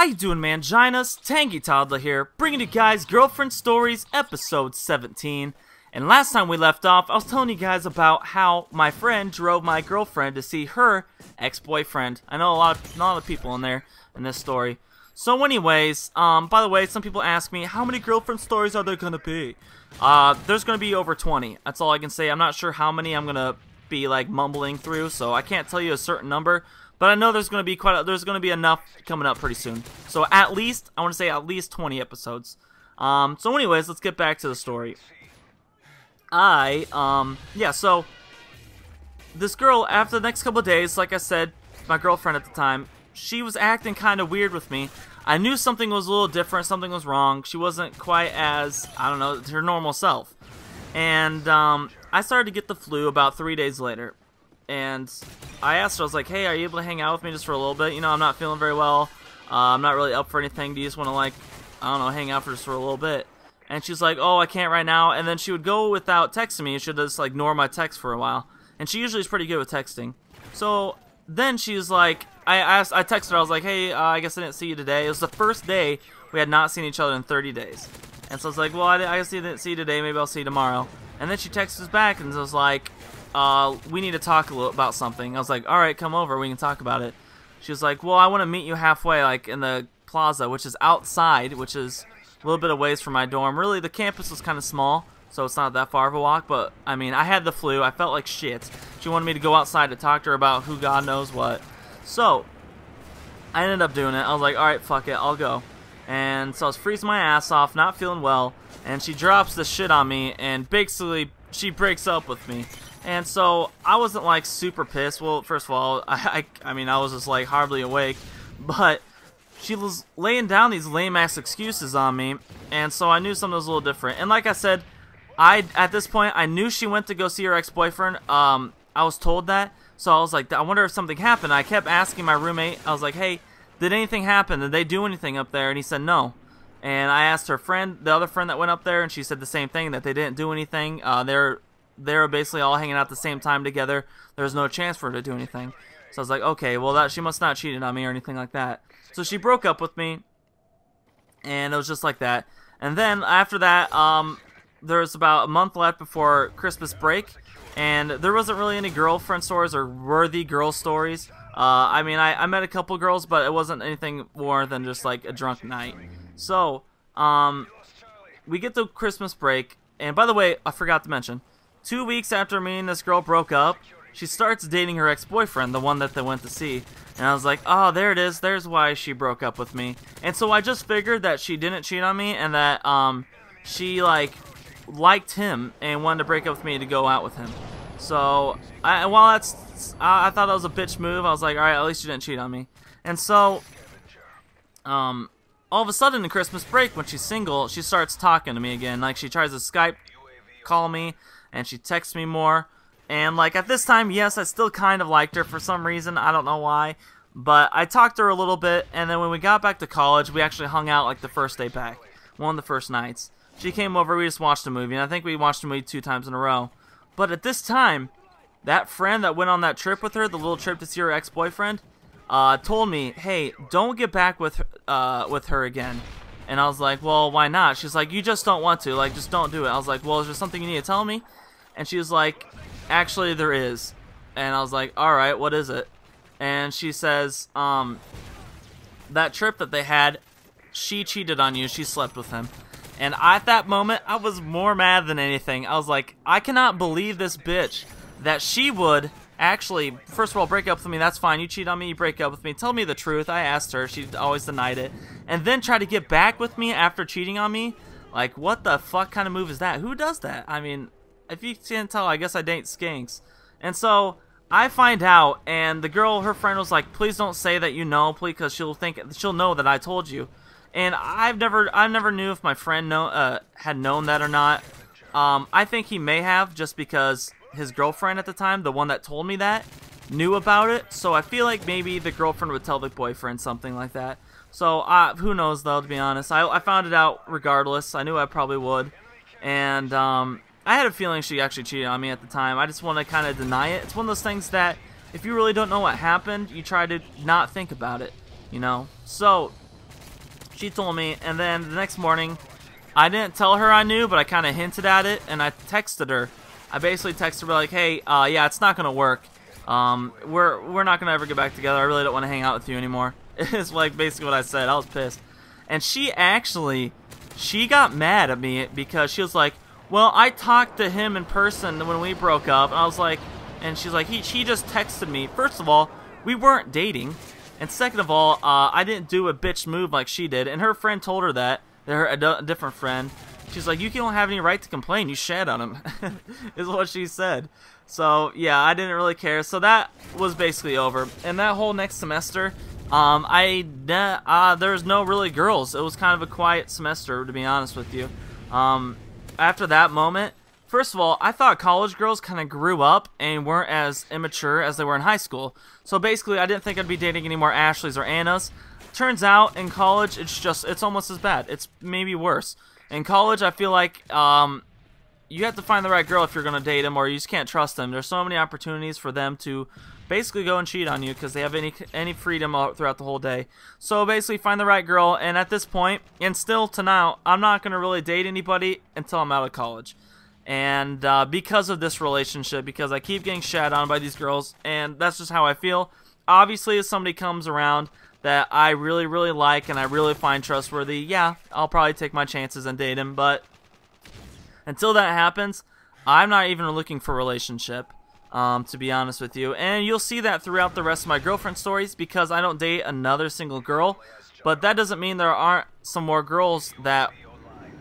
How you doing, Manginas? Tangy Toddler here, bringing you guys Girlfriend Stories, episode 17. And last time we left off, I was telling you guys about how my friend drove my girlfriend to see her ex-boyfriend. I know a lot of people in there in this story. So anyways, by the way, some people ask me, how many girlfriend stories are there gonna be? There's gonna be over 20. That's all I can say. I'm not sure how many I'm gonna be like mumbling through, so I can't tell you a certain number. But I know there's going to be there's going to be enough coming up pretty soon. So at least, I want to say at least 20 episodes. So anyways, let's get back to the story. So this girl, after the next couple of days, like I said, my girlfriend at the time, she was acting kind of weird with me. I knew something was a little different, something was wrong. She wasn't quite as, I don't know, her normal self. And I started to get the flu about 3 days later. And I asked her, I was like, hey, are you able to hang out with me just for a little bit? You know, I'm not feeling very well. I'm not really up for anything. Do you just want to, like, I don't know, hang out for just for a little bit? And she's like, oh, I can't right now. And then she would go without texting me. She would just, like, ignore my text for a while. And she usually is pretty good with texting. So then she's like, I texted her. I was like, hey, I guess I didn't see you today. It was the first day we had not seen each other in 30 days. And so I was like, well, I guess I didn't see you today. Maybe I'll see you tomorrow. And then she texts us back and was like, we need to talk a little about something. I was like, alright, come over, we can talk about it. She was like, well, I want to meet you halfway, like, in the plaza, which is outside, which is a little bit of ways from my dorm. Really, the campus was kind of small, so it's not that far of a walk, but, I mean, I had the flu, I felt like shit. She wanted me to go outside to talk to her about who God knows what. So, I ended up doing it. I was like, alright, fuck it, I'll go. And so I was freezing my ass off, not feeling well, and she drops this shit on me, and basically, she breaks up with me. And so I wasn't like super pissed. Well, first of all, I mean, I was just like hardly awake, but she was laying down these lame ass excuses on me, and so I knew something was a little different. And like I said, at this point I knew she went to go see her ex-boyfriend. I was told that, so I was like, I wonder if something happened. I kept asking my roommate. I was like, hey, did anything happen? Did they do anything up there? And he said no. And I asked her friend, the other friend that went up there, and she said the same thing, that they didn't do anything. They were basically all hanging out at the same time together. There was no chance for her to do anything. So I was like, okay, well, she must not cheated on me or anything like that. So she broke up with me, and it was just like that. And then after that, there was about a month left before Christmas break, and there wasn't really any girlfriend stories or worthy girl stories. I mean, I met a couple girls, but it wasn't anything more than just like a drunk night. So, we get to Christmas break, and by the way, I forgot to mention, 2 weeks after me and this girl broke up, she starts dating her ex-boyfriend, the one that they went to see. And I was like, oh, there it is. There's why she broke up with me. And so I just figured that she didn't cheat on me and that she, like, liked him and wanted to break up with me to go out with him. So, I thought that was a bitch move. I was like, alright, at least you didn't cheat on me. And so, all of a sudden in Christmas break, when she's single, she starts talking to me again. Like, she tries to Skype call me, and she texts me more, and like at this time, yes, I still kind of liked her for some reason, I don't know why, but I talked to her a little bit, and then when we got back to college, we actually hung out like the first day back, one of the first nights. She came over, we just watched a movie, and I think we watched a movie 2 times in a row. But at this time, that friend that went on that trip with her, the little trip to see her ex-boyfriend, told me, hey, don't get back with her again. And I was like, well, why not? She's like, you just don't want to, like, just don't do it. I was like, well, is there something you need to tell me? And she was like, actually, there is. And I was like, alright, what is it? And she says, that trip that they had, she cheated on you, she slept with him. And at that moment, I was more mad than anything. I was like, I cannot believe this bitch, that she would actually, first of all, break up with me, that's fine, you cheat on me, you break up with me, tell me the truth. I asked her, she always denied it. And then try to get back with me after cheating on me? Like, what the fuck kind of move is that? Who does that? I mean, if you can't tell, I guess I date skanks. And so, I find out, and the girl, her friend was like, please don't say that you know, please, because she'll know that I told you. And I never knew if my friend had known that or not. I think he may have, just because his girlfriend at the time, the one that told me that, knew about it. So I feel like maybe the girlfriend would tell the boyfriend something like that. So who knows though, to be honest. I found it out regardless. I knew I probably would. And I had a feeling she actually cheated on me at the time. I just want to kind of deny it. It's one of those things that if you really don't know what happened, you try to not think about it, you know? So She told me, and then the next morning, I didn't tell her I knew, but I kind of hinted at it, and I texted her. I basically texted her like, hey, yeah, it's not gonna work. We're not gonna ever get back together. I really don't want to hang out with you anymore. It's like basically what I said. I was pissed, and she got mad at me because she was like, well, I talked to him in person when we broke up, and I was like, and she's like, he just texted me. First of all, we weren't dating, and second of all, I didn't do a bitch move like she did, and her friend told her that. A different friend. She's like, you don't have any right to complain. You shat on him, is what she said. So yeah, I didn't really care. So that was basically over. And that whole next semester, there was no really girls. It was kind of a quiet semester, to be honest with you. After that moment, first of all, I thought college girls kind of grew up and weren't as immature as they were in high school. So basically, I didn't think I'd be dating any more Ashleys or Annas. Turns out, in college, it's almost as bad. It's maybe worse. In college, I feel like you have to find the right girl if you're going to date them, or you just can't trust them. There's so many opportunities for them to basically go and cheat on you because they have any freedom throughout the whole day. So basically, find the right girl, and at this point, and still to now, I'm not going to really date anybody until I'm out of college. And because of this relationship, because I keep getting shat on by these girls, and that's just how I feel. Obviously, if somebody comes around that I really, really like and I really find trustworthy, yeah, I'll probably take my chances and date him. But until that happens, I'm not even looking for a relationship, to be honest with you. And you'll see that throughout the rest of my girlfriend stories because I don't date another single girl. But that doesn't mean there aren't some more girls that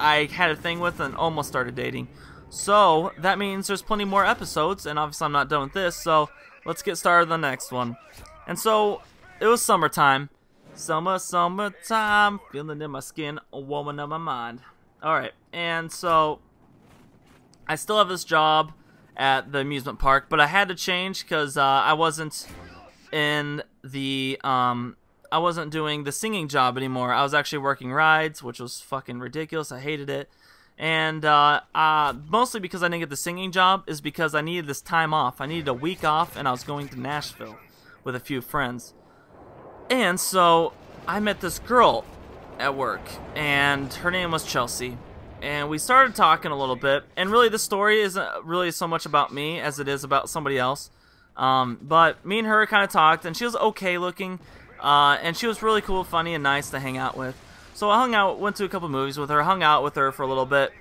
I had a thing with and almost started dating. So that means there's plenty more episodes, and obviously I'm not done with this, so let's get started on the next one. And so it was summertime. Summertime, feeling in my skin, a woman of my mind. Alright, and so I still have this job at the amusement park, but I had to change because I wasn't in the I wasn't doing the singing job anymore. I was actually working rides, which was fucking ridiculous. I hated it. And mostly because I didn't get the singing job is because I needed this time off. I needed a week off, and I was going to Nashville with a few friends. And so I met this girl at work, and her name was Chelsea. And we started talking a little bit, and really the story isn't really so much about me as it is about somebody else. But me and her kind of talked, and she was okay looking, and she was really cool, funny, and nice to hang out with. So I went to a couple movies with her, hung out with her for a little bit,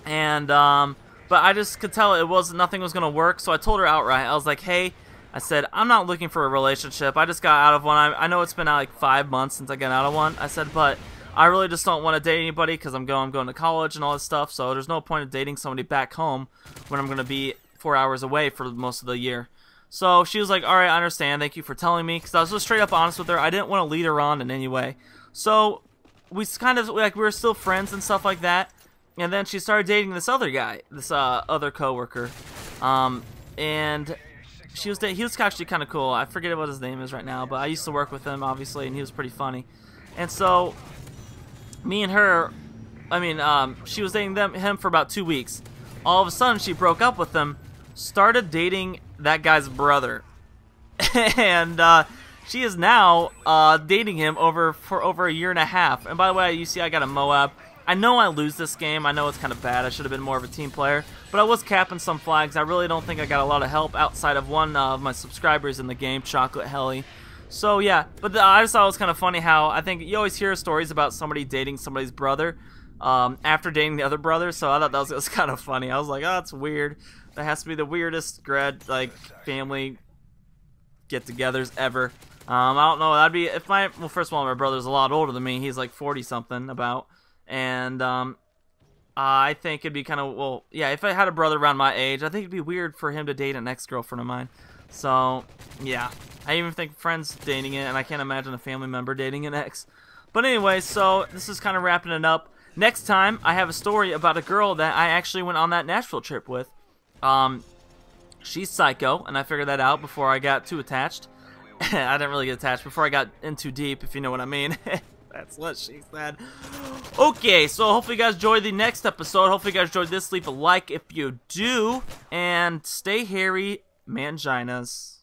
and but I just could tell nothing was gonna work. So I told her outright. I was like, "Hey," I said, "I'm not looking for a relationship. I just got out of one. I know it's been like 5 months since I got out of one." I said, "But I really just don't want to date anybody because I'm going to college and all this stuff. So there's no point of dating somebody back home when I'm gonna be 4 hours away for most of the year." So she was like, "All right, I understand. Thank you for telling me." Because I was just straight up honest with her. I didn't want to lead her on in any way. So we kind of we were still friends and stuff like that, and then she started dating this other guy, this other coworker, and he was actually kind of cool. I forget what his name is right now, but I used to work with him obviously, and he was pretty funny. And so me and her, she was dating him for about 2 weeks. All of a sudden, she broke up with him, started dating that guy's brother, and she is now dating him for over a year and a half. And by the way, you see I got a m.o.a.b. I know I lose this game. I know it's kind of bad. I should have been more of a team player. But I was capping some flags. I really don't think I got a lot of help outside of one of my subscribers in the game, Chocolate Helly. So yeah, but I just thought it was kind of funny how I think you always hear stories about somebody dating somebody's brother after dating the other brother. So I thought that was kind of funny. I was like, oh, that's weird. That has to be the weirdest family get-togethers ever. I don't know. That'd be well, first of all, my brother's a lot older than me. He's like 40 something about, and I think it'd be kind of, well, yeah, if I had a brother around my age, I think it'd be weird for him to date an ex-girlfriend of mine. So yeah, I even think friends dating it, and I can't imagine a family member dating an ex. But anyway, so this is kind of wrapping it up. Next time, I have a story about a girl that I actually went on that Nashville trip with. She's psycho, and I figured that out before I got too attached. I didn't really get attached before I got in too deep, if you know what I mean. That's what she said. Okay, so hopefully you guys enjoyed the next episode. Hopefully you guys enjoyed this. Leave a like if you do. And stay hairy, manginas.